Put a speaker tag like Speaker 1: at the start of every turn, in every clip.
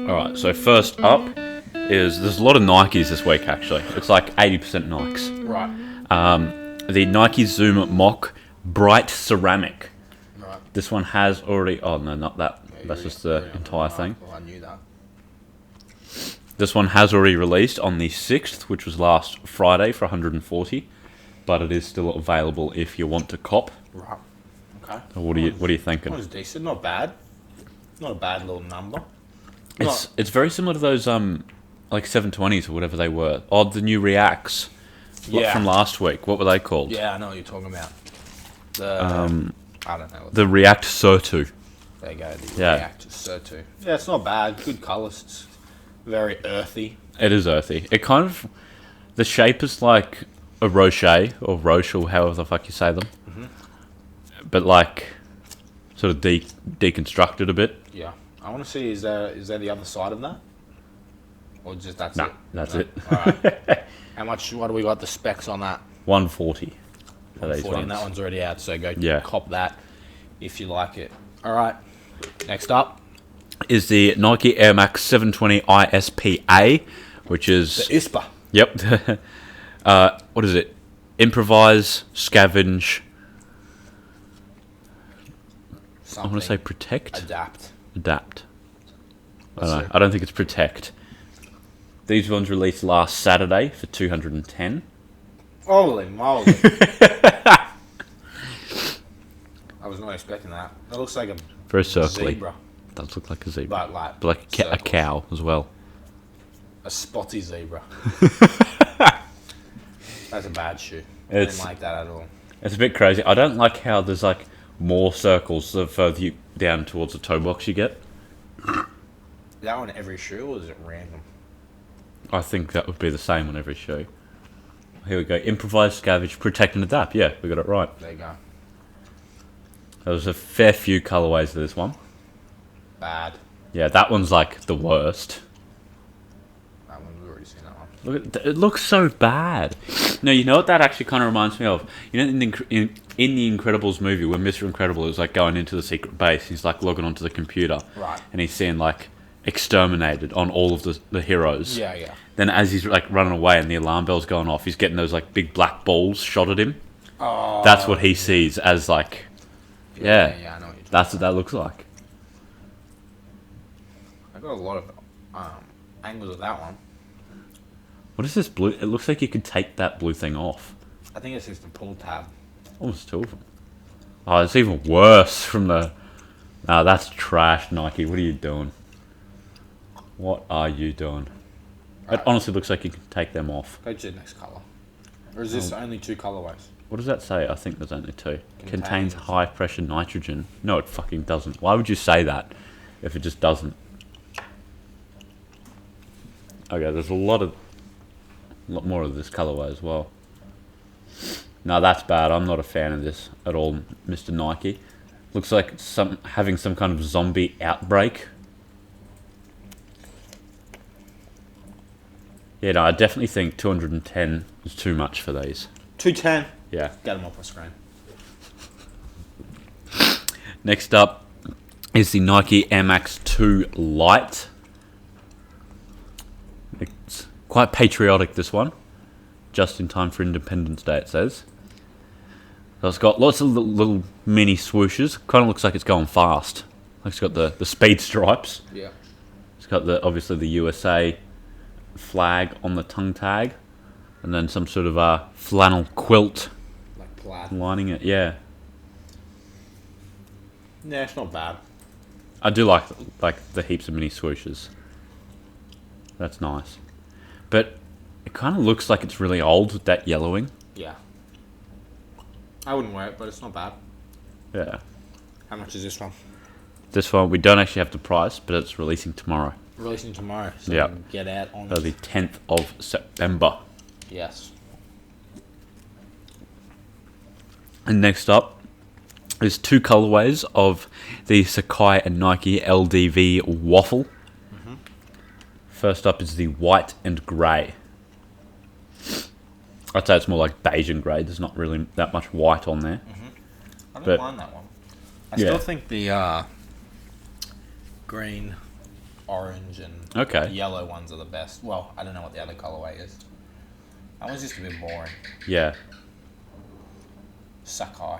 Speaker 1: Alright, so first up is, there's a lot of Nikes this week actually. It's like 80% Nikes.
Speaker 2: Right.
Speaker 1: The Nike Zoom Mock Bright Ceramic.
Speaker 2: Right.
Speaker 1: This one has already, oh no, not that. That's just the entire thing.
Speaker 2: Well, I knew that.
Speaker 1: This one has already released on the 6th, which was last Friday for 140, but it is still available if you want to cop.
Speaker 2: Right. Okay.
Speaker 1: So what are you thinking?
Speaker 2: That was decent. Not bad. Not a bad little number.
Speaker 1: It's very similar to those like 720s or whatever they were. Oh, the new Reacts.
Speaker 2: Yeah.
Speaker 1: From last week. What were they called?
Speaker 2: Yeah, I know what you're talking about. I don't know.
Speaker 1: The React Surtu.
Speaker 2: There you go. The
Speaker 1: Yeah.
Speaker 2: React Surtu. Yeah, it's not bad. Good colours. It's very earthy.
Speaker 1: It is earthy. It kind of, the shape is like a Roche or Roche or however the fuck you say them, but like sort of deconstructed a bit.
Speaker 2: Yeah. I want to see, is there the other side of that? Or just that's
Speaker 1: Nah,
Speaker 2: it?
Speaker 1: that's
Speaker 2: No.
Speaker 1: it.
Speaker 2: Alright. How much, what do we got the specs on that?
Speaker 1: 140 for these
Speaker 2: 40, and that
Speaker 1: ones.
Speaker 2: one's already out, so go
Speaker 1: Yeah.
Speaker 2: cop that if you like it. Alright. Next up.
Speaker 1: Is the Nike Air Max 720 ISPA, which is
Speaker 2: The ISPA.
Speaker 1: Yep. What is it? Improvise, scavenge. I want to say protect.
Speaker 2: Adapt.
Speaker 1: Adapt. I
Speaker 2: That's
Speaker 1: don't know.
Speaker 2: it.
Speaker 1: I don't think it's protect. These ones released last Saturday for 210.
Speaker 2: Holy moly. I was not expecting that. That looks like a
Speaker 1: Very circly.
Speaker 2: zebra.
Speaker 1: Does look like a zebra,
Speaker 2: But like,
Speaker 1: but like a
Speaker 2: circles.
Speaker 1: cow as well.
Speaker 2: A spotty zebra. That's a bad shoe. I
Speaker 1: It's-
Speaker 2: didn't like that at all.
Speaker 1: It's a bit crazy. I don't like how there's like more circles the further you down towards the toe box you get.
Speaker 2: That on every shoe, or is it random?
Speaker 1: I think that would be the same on every shoe. Here we go. Improvise, scavenge, protect, and adapt. Yeah, we got it right.
Speaker 2: There you go.
Speaker 1: There's a fair few colorways of this one.
Speaker 2: Bad.
Speaker 1: Yeah, that one's like the worst.
Speaker 2: That one, we've already seen that one.
Speaker 1: Look at, it looks so bad. No, you know what that actually kind of reminds me of? You know, in the Incredibles movie, when Mr. Incredible is like going into the secret base, he's like logging onto the computer,
Speaker 2: Right.
Speaker 1: and he's seeing like exterminated on all of the heroes.
Speaker 2: Yeah, yeah.
Speaker 1: Then as he's like running away and the alarm bell's going off, he's getting those like big black balls shot at him.
Speaker 2: Oh,
Speaker 1: That's what he sees as like, yeah,
Speaker 2: I know what you're talking
Speaker 1: that's what that looks like.
Speaker 2: I got a lot of angles of that one.
Speaker 1: What is this blue? It looks like you could take that blue thing off.
Speaker 2: I think it's just the pull tab.
Speaker 1: Almost two of them. Oh, it's even worse from the... Nah, that's trash, Nike. What are you doing? What are you doing? It
Speaker 2: Right.
Speaker 1: honestly looks like you can take them off.
Speaker 2: Go to the next colour. Or is this only two colourways?
Speaker 1: What does that say? I think there's only two. Contains
Speaker 2: Contains-
Speaker 1: high pressure nitrogen. No, it fucking doesn't. Why would you say that if it just doesn't? Okay, there's a lot more of this colorway as well. No, that's bad. I'm not a fan of this at all, Mr. Nike. Looks like having some kind of zombie outbreak. Yeah, no, I definitely think 210 is too much for these.
Speaker 2: 210.
Speaker 1: Yeah.
Speaker 2: Get them off my screen.
Speaker 1: Next up is the Nike Air Max 2 Lite. It's quite patriotic, this one. Just in time for Independence Day, it says. So it's got lots of little mini swooshes. Kind of looks like it's going fast. Like it's got the speed stripes.
Speaker 2: Yeah.
Speaker 1: It's got obviously the USA flag on the tongue tag. And then some sort of flannel quilt
Speaker 2: Like plaid.
Speaker 1: lining it. Yeah.
Speaker 2: Yeah, it's not bad.
Speaker 1: I do like the heaps of mini swooshes. That's nice. But it kind of looks like it's really old with that yellowing.
Speaker 2: Yeah. I wouldn't wear it, but it's not bad.
Speaker 1: Yeah.
Speaker 2: How much is this one?
Speaker 1: This one, we don't actually have the price, but it's releasing tomorrow.
Speaker 2: Releasing tomorrow, so
Speaker 1: Yeah.
Speaker 2: you can get out on
Speaker 1: The 10th of September.
Speaker 2: Yes.
Speaker 1: And next up is two colorways of the Sacai and Nike LDV waffle. First up is the white and grey. I'd say it's more like beige and grey. There's not really that much white on there.
Speaker 2: I don't
Speaker 1: But-
Speaker 2: mind that one. I
Speaker 1: Yeah.
Speaker 2: still think the green orange and
Speaker 1: Okay.
Speaker 2: the yellow ones are the best. Well, I don't know what the other colorway is. That one's just a bit boring.
Speaker 1: Yeah.
Speaker 2: Sakai.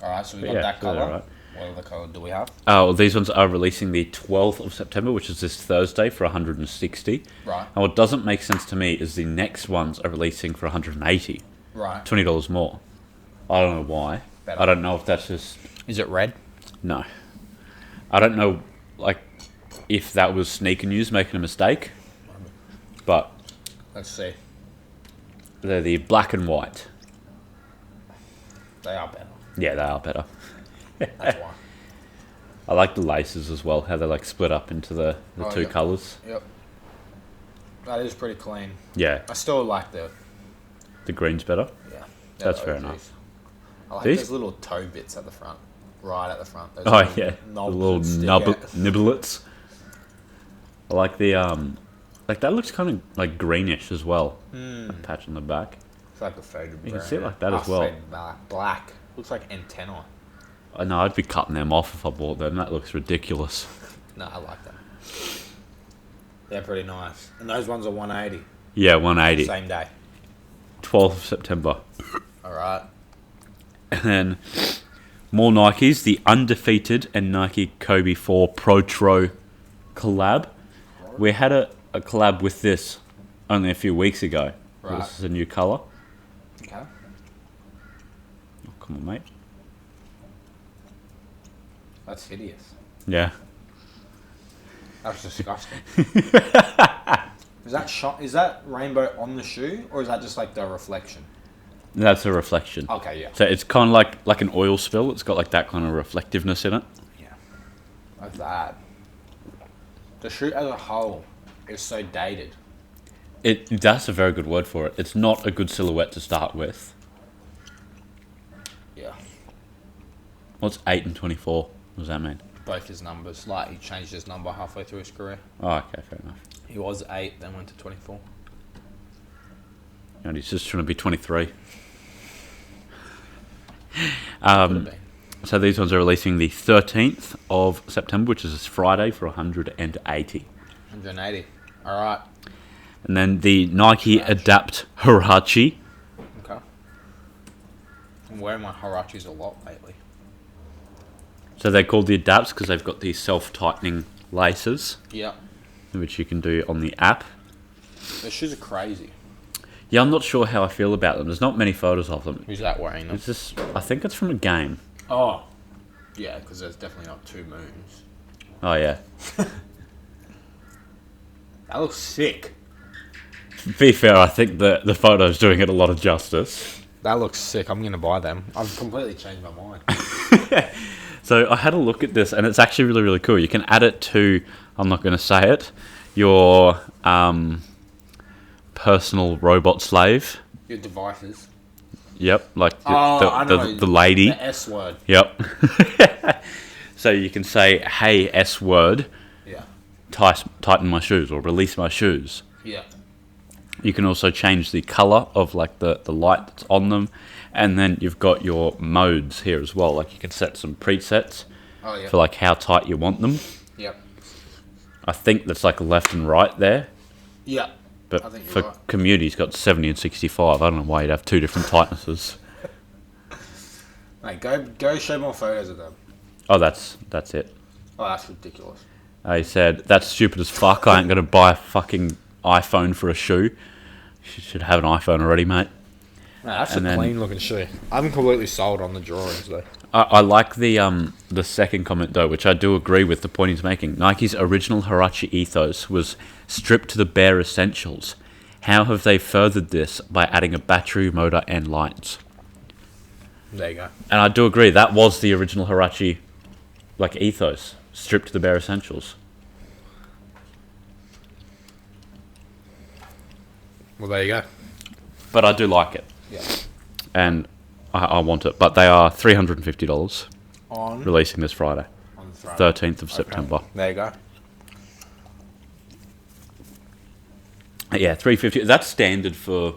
Speaker 2: Alright, so we
Speaker 1: But
Speaker 2: got
Speaker 1: yeah,
Speaker 2: that
Speaker 1: they're
Speaker 2: color.
Speaker 1: alright.
Speaker 2: What other color do we have?
Speaker 1: Well, these ones are releasing the 12th of September, which is this Thursday, for 160.
Speaker 2: Right.
Speaker 1: And what doesn't make sense to me is the next ones are releasing for 180.
Speaker 2: Right.
Speaker 1: $20 more. I don't know why.
Speaker 2: Better.
Speaker 1: I don't know if that's just...
Speaker 2: Is it red?
Speaker 1: No. I don't know, like, if that was sneaker news making a mistake. But
Speaker 2: Let's see.
Speaker 1: they're the black and white.
Speaker 2: They are better.
Speaker 1: Yeah, they are better.
Speaker 2: That's why.
Speaker 1: I like the laces as well, how they like split up into the two
Speaker 2: yeah.
Speaker 1: colours.
Speaker 2: Yep. That is pretty clean.
Speaker 1: Yeah,
Speaker 2: I still like the
Speaker 1: green's better.
Speaker 2: yeah.
Speaker 1: That's
Speaker 2: the
Speaker 1: fair
Speaker 2: OGs.
Speaker 1: enough.
Speaker 2: I like
Speaker 1: These-
Speaker 2: those little toe bits at the front, right at the front. Those
Speaker 1: Oh
Speaker 2: little
Speaker 1: yeah, the
Speaker 2: knobs
Speaker 1: little
Speaker 2: that stick out.
Speaker 1: nibblets. I like the like that looks kind of like greenish as well. That patch on the back.
Speaker 2: It's like a faded
Speaker 1: You can
Speaker 2: brown.
Speaker 1: see it like that as well.
Speaker 2: Faded black. Looks like antennae.
Speaker 1: I know I'd be cutting them off if I bought them. That looks ridiculous.
Speaker 2: No, I like them. They're pretty nice. And those ones are 180.
Speaker 1: Yeah, 180.
Speaker 2: Same day.
Speaker 1: 12th of September.
Speaker 2: All right.
Speaker 1: And then more Nikes, the Undefeated and Nike Kobe 4 Protro collab. We had a collab with this only a few weeks ago.
Speaker 2: Right.
Speaker 1: This is a new colour.
Speaker 2: Okay.
Speaker 1: Oh, come on, mate.
Speaker 2: That's hideous.
Speaker 1: Yeah.
Speaker 2: That's disgusting. Is that rainbow on the shoe, or is that just like the reflection?
Speaker 1: That's a reflection.
Speaker 2: Okay, yeah.
Speaker 1: So it's kind of like an oil spill. It's got like that kind of reflectiveness in it.
Speaker 2: Yeah. Like that. The shoe as a whole is so dated.
Speaker 1: That's a very good word for it. It's not a good silhouette to start with.
Speaker 2: Yeah.
Speaker 1: What's 8 and 24? What does that mean?
Speaker 2: Both his numbers. Like, he changed his number halfway through his career.
Speaker 1: Oh, okay, fair enough.
Speaker 2: He was 8, then went to 24.
Speaker 1: And he's just trying to be 23.
Speaker 2: Could have been.
Speaker 1: So these ones are releasing the 13th of September, which is this Friday, for 180.
Speaker 2: 180. All right.
Speaker 1: And then the Nike Adapt Huarache.
Speaker 2: Okay. I'm wearing my Huaraches a lot lately.
Speaker 1: So they're called the Adapts because they've got these self-tightening laces,
Speaker 2: Yeah.
Speaker 1: which you can do on the app.
Speaker 2: The shoes are crazy.
Speaker 1: Yeah, I'm not sure how I feel about them. There's not many photos of them.
Speaker 2: Who's that wearing them?
Speaker 1: It's just, I think it's from a game.
Speaker 2: Oh. Yeah, because there's definitely not 2 moons.
Speaker 1: Oh yeah.
Speaker 2: That looks sick.
Speaker 1: To be fair, I think the photo's doing it a lot of justice.
Speaker 2: That looks sick. I'm going to buy them. I've completely changed my mind.
Speaker 1: So I had a look at this, and it's actually really, really cool. You can add it to, I'm not going to say it, your personal robot slave.
Speaker 2: Your devices.
Speaker 1: Yep, like
Speaker 2: I know.
Speaker 1: the lady.
Speaker 2: The S word.
Speaker 1: Yep. So you can say, hey, S word,
Speaker 2: Yeah.
Speaker 1: tighten my shoes or release my shoes.
Speaker 2: Yeah.
Speaker 1: You can also change the colour of like the light that's on them. And then you've got your modes here as well. Like you can set some presets
Speaker 2: Oh, yeah.
Speaker 1: for like how tight you want them.
Speaker 2: Yep.
Speaker 1: I think that's like left and right there.
Speaker 2: Yeah.
Speaker 1: But
Speaker 2: I think you're
Speaker 1: for
Speaker 2: right.
Speaker 1: community, it's got 70 and 65. I don't know why you'd have 2 different tightnesses.
Speaker 2: Mate, go show more photos of them.
Speaker 1: Oh, that's it.
Speaker 2: Oh, that's ridiculous.
Speaker 1: He said, that's stupid as fuck. I ain't going to buy a fucking iPhone for a shoe. You should have an iPhone already, mate.
Speaker 2: Man, that's
Speaker 1: And
Speaker 2: a
Speaker 1: then-
Speaker 2: clean looking shoe. I'm completely sold on the drawings though.
Speaker 1: I like the second comment though, which I do agree with the point he's making. Nike's original Huarache ethos was stripped to the bare essentials. How have they furthered this by adding a battery, motor, and lights?
Speaker 2: There you go.
Speaker 1: And I do agree, that was the original Huarache like ethos, stripped to the bare essentials.
Speaker 2: Well, there you go.
Speaker 1: But I do like it,
Speaker 2: Yeah.
Speaker 1: and I want it. But they are $350,
Speaker 2: On
Speaker 1: releasing this Friday,
Speaker 2: the Friday.
Speaker 1: 13th of September.
Speaker 2: There you go.
Speaker 1: Yeah, $350. That's standard for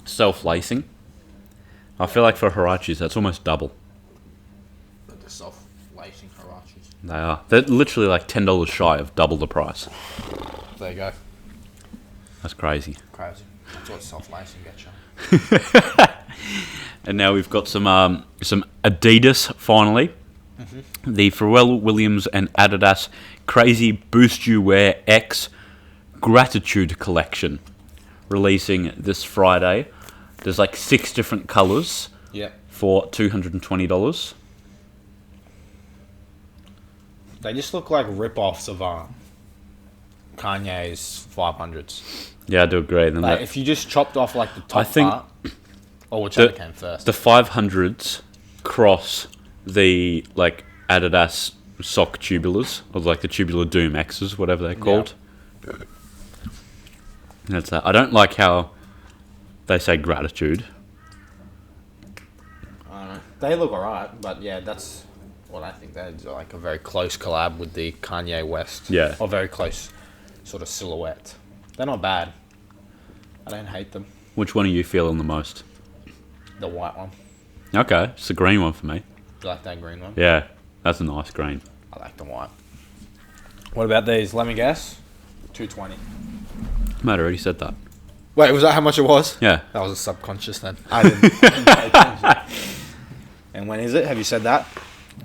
Speaker 1: self-lacing. I feel like for Huaraches, that's almost double.
Speaker 2: But the self-lacing Huaraches.
Speaker 1: They are. They're literally like $10 shy of double the price.
Speaker 2: There you go.
Speaker 1: That's crazy.
Speaker 2: Crazy. That's what self-lacing gets you.
Speaker 1: And now we've got some Adidas finally. The Pharrell Williams and Adidas Crazy Boost You Wear X Gratitude Collection, releasing this Friday. There's like 6 different colours.
Speaker 2: Yeah.
Speaker 1: For $220.
Speaker 2: They just look like rip-offs of Kanye's 500s.
Speaker 1: Yeah, I do agree. Then
Speaker 2: Like, if you just chopped off like the top
Speaker 1: I think
Speaker 2: part, or whichever came first.
Speaker 1: the 500s cross the like Adidas sock tubulars, or like the tubular Doom X's, whatever they're called. Yeah. That's that. I don't like how they say gratitude.
Speaker 2: I don't know. They look alright, but yeah, that's what I think. They're like a very close collab with the Kanye West.
Speaker 1: Yeah.
Speaker 2: Or very close sort of silhouette. They're not bad. I don't hate them.
Speaker 1: Which one are you feeling the most?
Speaker 2: The white one.
Speaker 1: Okay, it's the green one for me.
Speaker 2: Do you like that green one?
Speaker 1: Yeah, that's a nice green.
Speaker 2: I like the white. What about these? Let me guess. 220.
Speaker 1: Mate, I already said that.
Speaker 2: Wait, was that how much it was?
Speaker 1: Yeah.
Speaker 2: That was a subconscious then. I didn't pay attention. And when is it? Have you said that?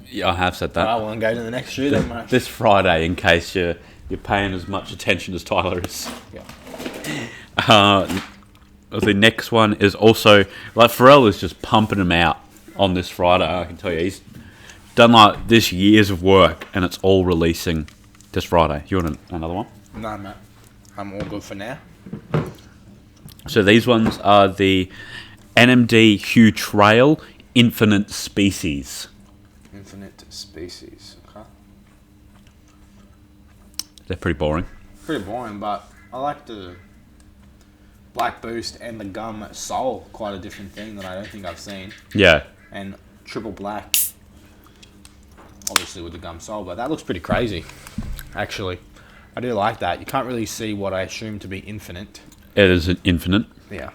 Speaker 1: Yeah, I have said that.
Speaker 2: I won't go to the next shoe then, mate.
Speaker 1: This Friday, in case you're paying as much attention as Tyler is.
Speaker 2: Yeah.
Speaker 1: The next one is also like Pharrell is just pumping them out on this Friday. I can tell you, he's done like this years of work, and it's all releasing this Friday. You want another one?
Speaker 2: No, mate. I'm all good for now.
Speaker 1: So these ones are the NMD Hue Trail Infinite Species.
Speaker 2: Infinite Species. Okay.
Speaker 1: They're pretty boring.
Speaker 2: Pretty boring, but I like the black boost and the gum sole. Quite a different thing that I don't think I've seen.
Speaker 1: Yeah.
Speaker 2: And triple black. Obviously with the gum sole, but that looks pretty crazy. Actually, I do like that. You can't really see what I assume to be infinite.
Speaker 1: It is an infinite.
Speaker 2: Yeah.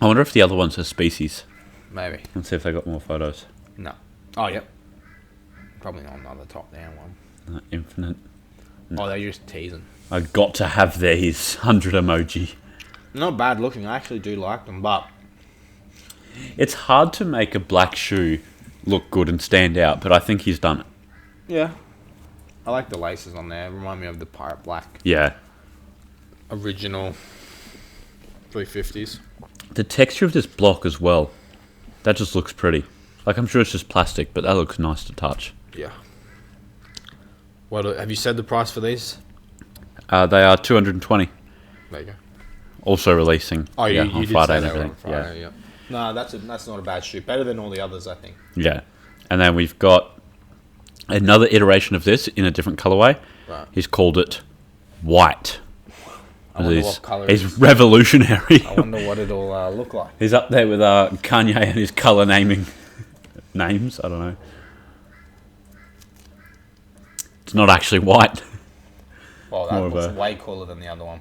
Speaker 1: I wonder if the other one's a species.
Speaker 2: Maybe.
Speaker 1: Let's see if they got more photos.
Speaker 2: No. Oh, yep. Probably not another top down one.
Speaker 1: Infinite.
Speaker 2: Oh, they're just teasing.
Speaker 1: I got to have these 100 emoji.
Speaker 2: Not bad looking. I actually do like them, but
Speaker 1: It's hard to make a black shoe look good and stand out, but I think he's done it.
Speaker 2: yeah. I like the laces on there. Remind me of the Pirate Black
Speaker 1: Yeah.
Speaker 2: original 350s.
Speaker 1: The texture of this block as well, that just looks pretty. Like, I'm sure it's just plastic, but that looks nice to touch.
Speaker 2: Yeah. What have you said the price for these?
Speaker 1: They are 220.
Speaker 2: There you go.
Speaker 1: Also releasing
Speaker 2: Oh, you
Speaker 1: on
Speaker 2: did
Speaker 1: Friday
Speaker 2: say
Speaker 1: and
Speaker 2: they were
Speaker 1: everything.
Speaker 2: on Friday, yeah. No, that's not a bad shoe. Better than all the others, I think.
Speaker 1: Yeah. And then we've got another iteration of this in a different colorway.
Speaker 2: Right.
Speaker 1: He's called it white.
Speaker 2: I wonder what colour it
Speaker 1: He's
Speaker 2: is.
Speaker 1: revolutionary.
Speaker 2: I wonder what it'll look like.
Speaker 1: He's up there with Kanye and his color naming names. I don't know. It's not actually white.
Speaker 2: Well, that
Speaker 1: More of
Speaker 2: looks
Speaker 1: a-
Speaker 2: way cooler than the other one.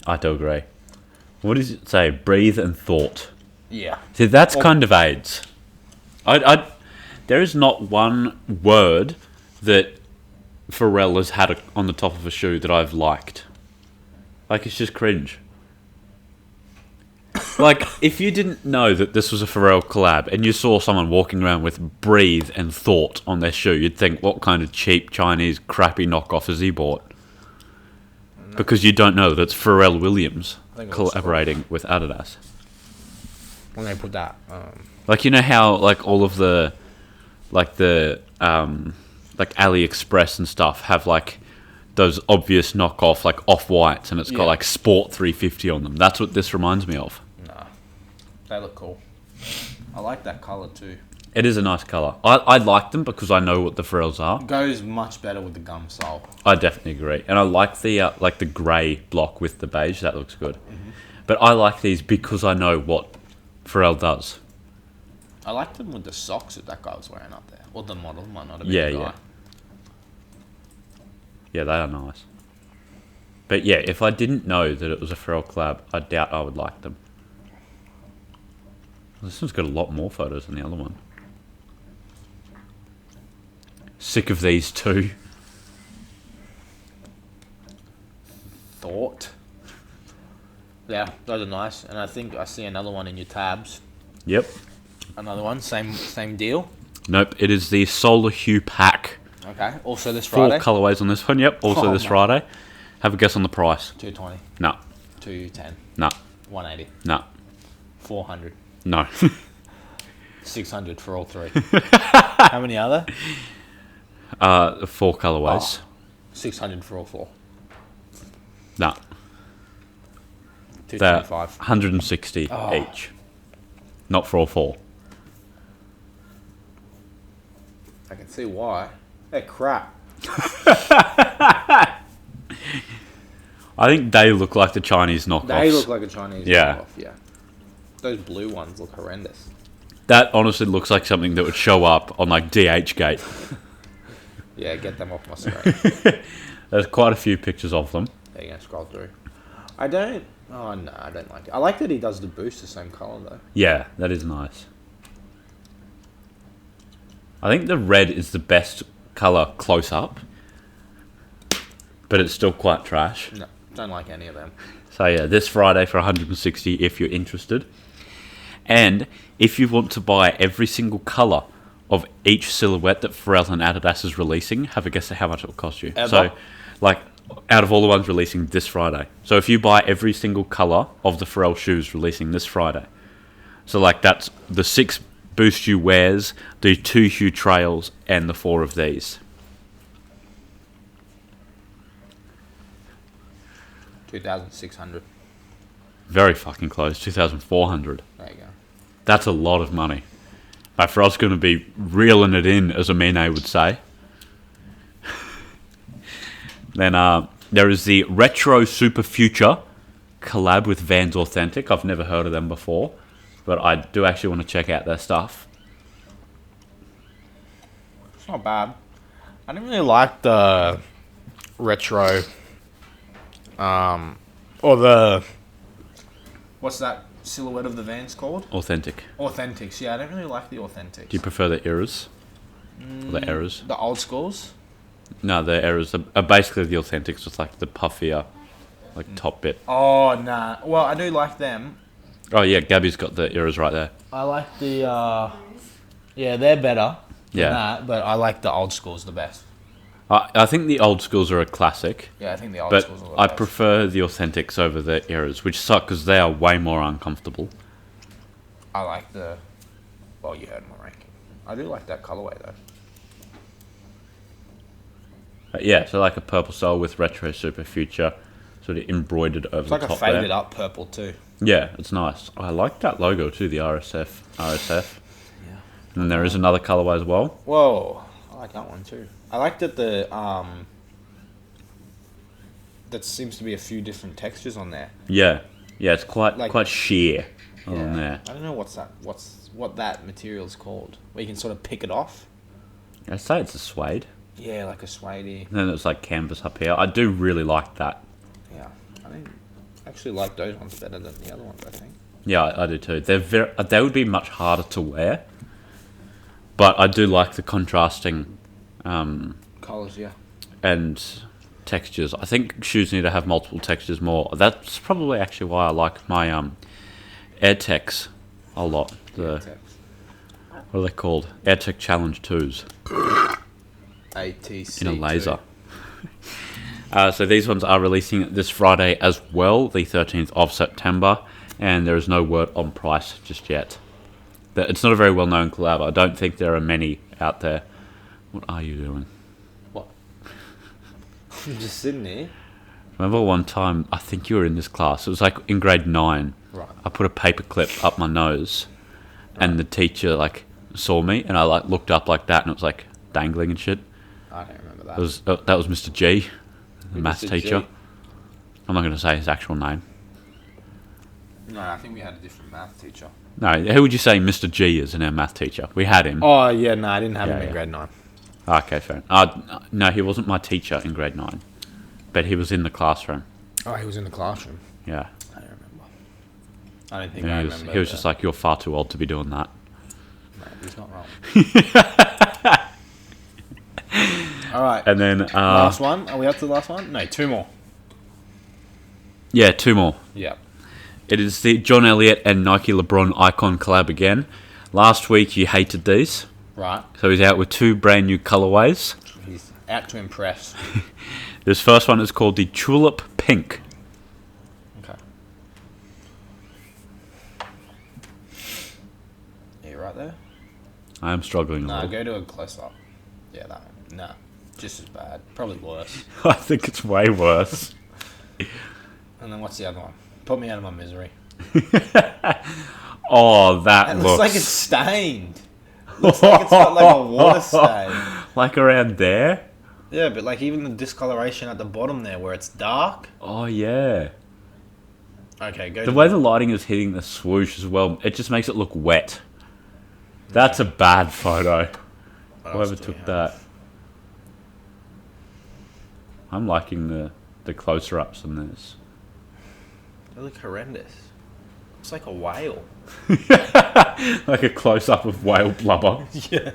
Speaker 1: I do agree. What does it say? Breathe and thought.
Speaker 2: Yeah.
Speaker 1: See, that's
Speaker 2: Well-
Speaker 1: kind of AIDS. There is not one word that Pharrell has had on the top of a shoe that I've liked. Like, it's just cringe. Like, if you didn't know that this was a Pharrell collab and you saw someone walking around with breathe and thought on their shoe, you'd think, what kind of cheap Chinese crappy knockoff has he bought? Because you don't know that it's Pharrell Williams
Speaker 2: I think it looks
Speaker 1: collaborating with Adidas.
Speaker 2: When they put that,
Speaker 1: Like, you know how, like, all of the, like AliExpress and stuff have, like, those obvious knockoff, like, off-whites, and it's got,
Speaker 2: Yeah.
Speaker 1: like, Sport 350 on them. That's what this reminds me of.
Speaker 2: nah, they look cool. I like that color too.
Speaker 1: It is a nice colour. I like them because I know what the Pharrells are.
Speaker 2: Goes much better with the gum sole.
Speaker 1: I definitely agree. And I like the grey block with the beige. That looks good. But I like these because I know what Pharrell does.
Speaker 2: I like them with the socks that guy was wearing up there. Or the model might not have been
Speaker 1: Yeah,
Speaker 2: the guy.
Speaker 1: yeah. Yeah, they are nice. But yeah, if I didn't know that it was a Pharrell collab, I doubt I would like them. This one's got a lot more photos than the other one. Sick of these two.
Speaker 2: thought. Yeah, those are nice. And I think I see another one in your tabs.
Speaker 1: Yep.
Speaker 2: Another one, same deal.
Speaker 1: Nope, it is the Solar Hue Pack.
Speaker 2: Okay. Also this
Speaker 1: 4
Speaker 2: Friday.
Speaker 1: colorways on this one. Yep. Also this Friday. Have a guess on the price.
Speaker 2: 220.
Speaker 1: No.
Speaker 2: 210.
Speaker 1: No.
Speaker 2: 180.
Speaker 1: No.
Speaker 2: 400.
Speaker 1: No.
Speaker 2: 600 for all 3. How many are there?
Speaker 1: 4 colorways.
Speaker 2: 600 for all 4.
Speaker 1: No.
Speaker 2: 225.
Speaker 1: 160 each. Not for all 4.
Speaker 2: I can see why. They're crap.
Speaker 1: I think they look like the Chinese knockoffs.
Speaker 2: They look like a Chinese
Speaker 1: Yeah.
Speaker 2: knockoff, yeah. Those blue ones look horrendous.
Speaker 1: That honestly looks like something that would show up on like DHgate.
Speaker 2: Yeah, get them off my screen.
Speaker 1: There's quite a few pictures of them.
Speaker 2: There you go, scroll through. I don't like it. I like that he does the boost the same colour though.
Speaker 1: Yeah, that is nice. I think the red is the best colour close up. But it's still quite trash.
Speaker 2: No, don't like any of them.
Speaker 1: So yeah, this Friday for 160 if you're interested. And if you want to buy every single colour of each silhouette that Pharrell and Adidas is releasing, have a guess at how much it will cost you.
Speaker 2: Ever?
Speaker 1: So, like, out of all the ones releasing this Friday. So if you buy every single colour of the Pharrell shoes releasing this Friday. So like that's the 6 Boost You wears, the 2 Hue Trails, and the 4 of these.
Speaker 2: 2,600.
Speaker 1: Very fucking close, 2,400.
Speaker 2: There you go.
Speaker 1: That's a lot of money. But Pharrell's going to be reeling it in, as Amine would say. Then there is the Retrosuperfuture collab with Vans Authentic. I've never heard of them before, but I do actually want to check out their stuff.
Speaker 2: It's not bad. I didn't really like the retro, or the, what's that silhouette of the Vans called?
Speaker 1: Authentic.
Speaker 2: Authentics. Yeah, I don't really like the Authentics.
Speaker 1: Do you prefer the Eras? Or the Eras?
Speaker 2: The old schools?
Speaker 1: No, the Eras are basically the Authentics with like the puffier, like top bit.
Speaker 2: Oh, nah. Well, I do like them.
Speaker 1: Oh yeah, Gabby's got the Eras right there.
Speaker 2: I like the, yeah, they're better than
Speaker 1: Yeah.
Speaker 2: that, but I like the old schools the best.
Speaker 1: I think the old schools are a classic.
Speaker 2: Yeah, I think the old
Speaker 1: But
Speaker 2: schools are the
Speaker 1: I
Speaker 2: best.
Speaker 1: prefer the Authentics over the Eras, which suck because they are way more uncomfortable.
Speaker 2: I like the, well, you heard my ranking. I do like that colorway though.
Speaker 1: Yeah, so like a purple sole with Retrosuperfuture sort of embroidered over
Speaker 2: It's like
Speaker 1: the
Speaker 2: a
Speaker 1: top
Speaker 2: faded
Speaker 1: there.
Speaker 2: up purple too.
Speaker 1: Yeah, it's nice. I like that logo too, the RSF.
Speaker 2: Yeah.
Speaker 1: And then there is another colorway as well.
Speaker 2: Whoa, I like that one too. I like that the that seems to be a few different textures on there.
Speaker 1: Yeah, yeah, it's quite
Speaker 2: Like-
Speaker 1: quite sheer on there.
Speaker 2: I don't know what that material is called. Where you can sort of pick it off.
Speaker 1: I'd say it's a suede.
Speaker 2: Yeah, like a suede.
Speaker 1: And then it's like canvas up here. I do really like that.
Speaker 2: Yeah, I think actually like those ones better than the other ones. I think.
Speaker 1: Yeah, I do too. They would be much harder to wear, but I do like the contrasting
Speaker 2: Colors, yeah.
Speaker 1: and textures. I think shoes need to have multiple textures more. That's probably actually why I like my AirTechs a lot. What are they called? AirTech Challenge 2s
Speaker 2: ATC
Speaker 1: in a laser. So these ones are releasing this Friday as well, the 13th of September, and there is no word on price just yet. It's not a very well-known collab. I don't think there are many out there. What are you doing?
Speaker 2: What? I'm just sitting here.
Speaker 1: Remember one time, I think you were in this class, it was like in grade 9,
Speaker 2: Right.
Speaker 1: I put a paper clip up my nose, and the teacher like saw me, and I like looked up like that, and it was like dangling and shit.
Speaker 2: I don't remember that.
Speaker 1: That was Mr. G, the maths
Speaker 2: Mr.
Speaker 1: teacher.
Speaker 2: G?
Speaker 1: I'm not going to say his actual name.
Speaker 2: No, I think we had a different math teacher.
Speaker 1: No, who would you say Mr. G is in our math teacher? We had him.
Speaker 2: Oh yeah, no, I didn't have him
Speaker 1: Yeah,
Speaker 2: in
Speaker 1: yeah.
Speaker 2: grade 9.
Speaker 1: Okay, fair. No, he wasn't my teacher in grade 9, but he was in the classroom.
Speaker 2: Oh, he was in the classroom.
Speaker 1: Yeah.
Speaker 2: I don't remember. I don't think
Speaker 1: And
Speaker 2: I
Speaker 1: he was,
Speaker 2: remember.
Speaker 1: he was just like, you're far too old to be doing that.
Speaker 2: No, he's not wrong. All right.
Speaker 1: And then
Speaker 2: Last one. Are we up to the last one? No, 2 more.
Speaker 1: Yeah, two more.
Speaker 2: Yeah.
Speaker 1: It is the John Elliott and Nike LeBron Icon collab again. Last week you hated these.
Speaker 2: Right.
Speaker 1: So he's out with two brand new colorways.
Speaker 2: He's out to impress.
Speaker 1: This first one is called the Tulip Pink.
Speaker 2: Okay. Are you right there?
Speaker 1: I am struggling a
Speaker 2: No,
Speaker 1: little.
Speaker 2: go to a close up. Yeah, that one. No. Just as bad. Probably worse.
Speaker 1: I think it's way worse.
Speaker 2: And then what's the other one? Put me out of my misery.
Speaker 1: Oh, that
Speaker 2: It
Speaker 1: looks...
Speaker 2: looks like it's stained. Looks like it's got like a water stain.
Speaker 1: Like around there?
Speaker 2: Yeah, but like even the discoloration at the bottom there where it's dark.
Speaker 1: Oh, yeah.
Speaker 2: Okay, go
Speaker 1: The
Speaker 2: to
Speaker 1: way the lighting is hitting the swoosh as well, it just makes it look wet. That's a bad photo.
Speaker 2: what else
Speaker 1: Whoever
Speaker 2: do we
Speaker 1: took
Speaker 2: have?
Speaker 1: that. I'm liking the closer ups on this.
Speaker 2: They look horrendous. It's like a whale.
Speaker 1: Like a close up of whale blubber.
Speaker 2: Yeah.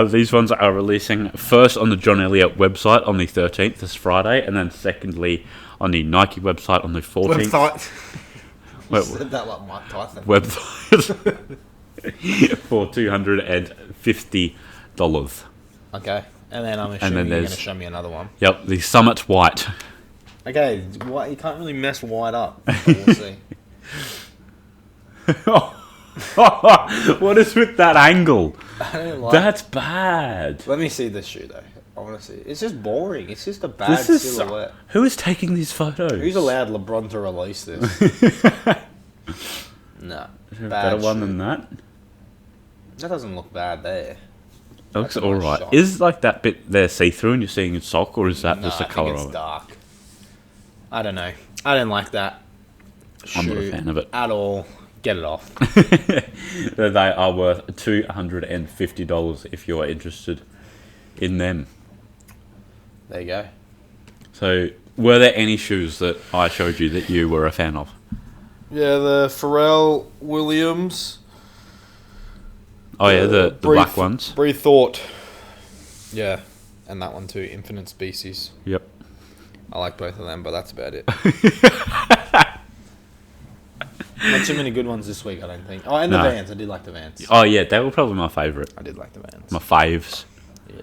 Speaker 1: These ones are releasing first on the John Elliott website on the 13th, this Friday, and then secondly on the Nike website on the 14th.
Speaker 2: Website. You
Speaker 1: Wait,
Speaker 2: said that like Mike Tyson.
Speaker 1: website for $250.
Speaker 2: Okay. And then I'm
Speaker 1: then
Speaker 2: assuming you're going to
Speaker 1: there's-
Speaker 2: show me another one.
Speaker 1: Yep, the Summit White.
Speaker 2: Okay, what, you can't really mess white up. But we'll see.
Speaker 1: What is with that angle?
Speaker 2: I don't like
Speaker 1: That's bad.
Speaker 2: Let me see this shoe though. I want to see. It's just boring. It's just a bad
Speaker 1: This is
Speaker 2: silhouette.
Speaker 1: who is taking these photos?
Speaker 2: Who's allowed LeBron to release this? No.
Speaker 1: Is there a
Speaker 2: Bad
Speaker 1: better one
Speaker 2: shoe.
Speaker 1: than that?
Speaker 2: That doesn't look bad there.
Speaker 1: It looks
Speaker 2: That's a nice
Speaker 1: alright.
Speaker 2: shot.
Speaker 1: Is like that bit there see-through and you're seeing a sock, or is that
Speaker 2: No,
Speaker 1: just the
Speaker 2: I
Speaker 1: colour
Speaker 2: think it's
Speaker 1: of it?
Speaker 2: dark. I don't know. I don't like that.
Speaker 1: I'm not a
Speaker 2: shoe
Speaker 1: fan of it.
Speaker 2: at all. Get it off.
Speaker 1: They are worth $250 if you're interested in them.
Speaker 2: There you go.
Speaker 1: So, were there any shoes that I showed you that you were a fan of?
Speaker 2: Yeah, the Pharrell Williams.
Speaker 1: Oh yeah, the black ones.
Speaker 2: Breathe Thought. Yeah, and that one too, Infinite Species.
Speaker 1: Yep.
Speaker 2: I like both of them, but that's about it. Not too many good ones this week, I don't think. Oh, and the
Speaker 1: No.
Speaker 2: Vans. I did like the Vans.
Speaker 1: Oh yeah, they were probably my favourite.
Speaker 2: I did like the Vans.
Speaker 1: My faves.
Speaker 2: Yeah.